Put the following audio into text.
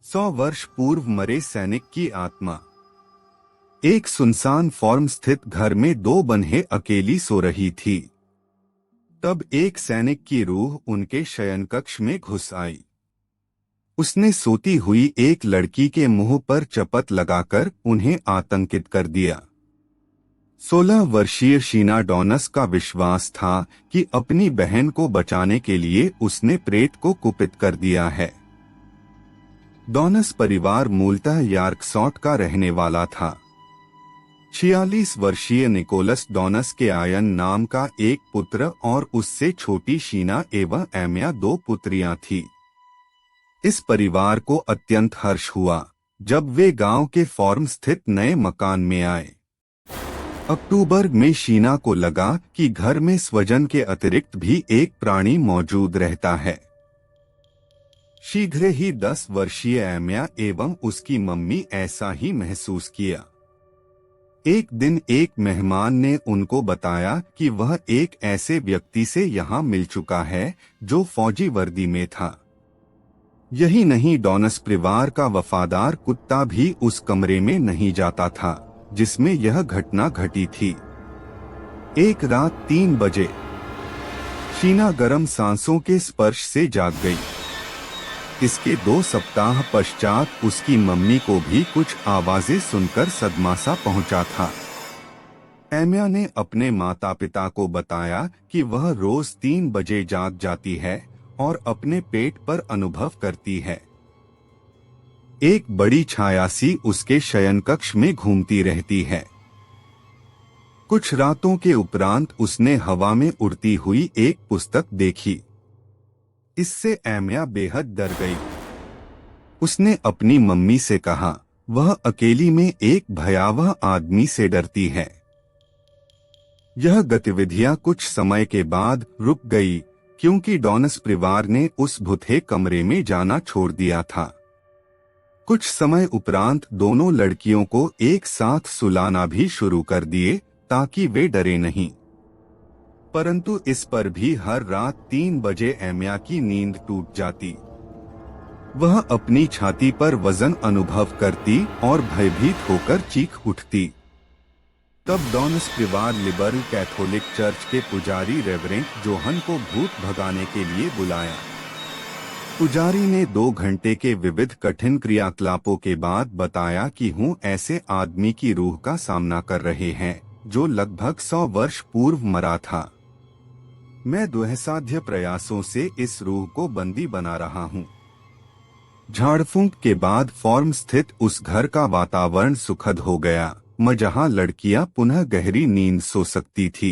100 वर्ष पूर्व मरे सैनिक की आत्मा। एक सुनसान फार्म स्थित घर में दो बन्हे अकेली सो रही थी। तब एक सैनिक की रूह उनके शयन कक्ष में घुस आई। उसने सोती हुई एक लड़की के मुंह पर चपत लगाकर उन्हें आतंकित कर दिया। 16 वर्षीय शीना डॉनस का विश्वास था कि अपनी बहन को बचाने के लिए उसने प्रेत को कुपित कर दिया है। डॉनस परिवार मूलतः यॉर्कशॉट का रहने वाला था। 46 वर्षीय निकोलस डॉनस के आयन नाम का एक पुत्र और उससे छोटी शीना एवं एमिया दो पुत्रियां थीं। इस परिवार को अत्यंत हर्ष हुआ जब वे गांव के फार्म स्थित नए मकान में आए। अक्टूबर में शीना को लगा कि घर में स्वजन के अतिरिक्त भी एक प्राणी मौजूद रहता है। शीघ्र ही 10 वर्षीय एमिया एवं उसकी मम्मी ऐसा ही महसूस किया। एक दिन एक मेहमान ने उनको बताया कि वह एक ऐसे व्यक्ति से यहाँ मिल चुका है जो फौजी वर्दी में था। यही नहीं, डॉनस परिवार का वफादार कुत्ता भी उस कमरे में नहीं जाता था जिसमें यह घटना घटी थी। एक रात 3 बजे शीना गर्म सांसों के स्पर्श से जाग गई। इसके 2 सप्ताह पश्चात उसकी मम्मी को भी कुछ आवाजें सुनकर सदमा सा पहुंचा था। एमिया ने अपने माता पिता को बताया कि वह रोज 3 बजे जाग जाती है और अपने पेट पर अनुभव करती है। एक बड़ी छाया सी उसके शयन कक्ष में घूमती रहती है। कुछ रातों के उपरांत उसने हवा में उड़ती हुई एक पुस्तक देखी। इससे एमिया बेहद डर गई। उसने अपनी मम्मी से कहा, वह अकेली में एक भयावह आदमी से डरती है। यह गतिविधियां कुछ समय के बाद रुक गई क्योंकि डॉनस परिवार ने उस भूखे कमरे में जाना छोड़ दिया था। कुछ समय उपरांत दोनों लड़कियों को एक साथ सुलाना भी शुरू कर दिए ताकि वे डरे नहीं। परंतु इस पर भी हर रात 3 बजे एमिया की नींद टूट जाती। वह अपनी छाती पर वजन अनुभव करती और भयभीत होकर चीख उठती। तब डॉनस परिवार लिबरल कैथोलिक चर्च के पुजारी रेवरेंड जोहन को भूत भगाने के लिए बुलाया। पुजारी ने 2 घंटे के विविध कठिन क्रियाकलापों के बाद बताया कि हम ऐसे आदमी की रूह का सामना कर रहे हैं जो लगभग 100 वर्ष पूर्व मरा था। मैं दुस्साध्य प्रयासों से इस रूह को बंदी बना रहा हूँ। झाड़फूंक के बाद फार्म स्थित उस घर का वातावरण सुखद हो गया, जहाँ लड़कियां पुनः गहरी नींद सो सकती थी।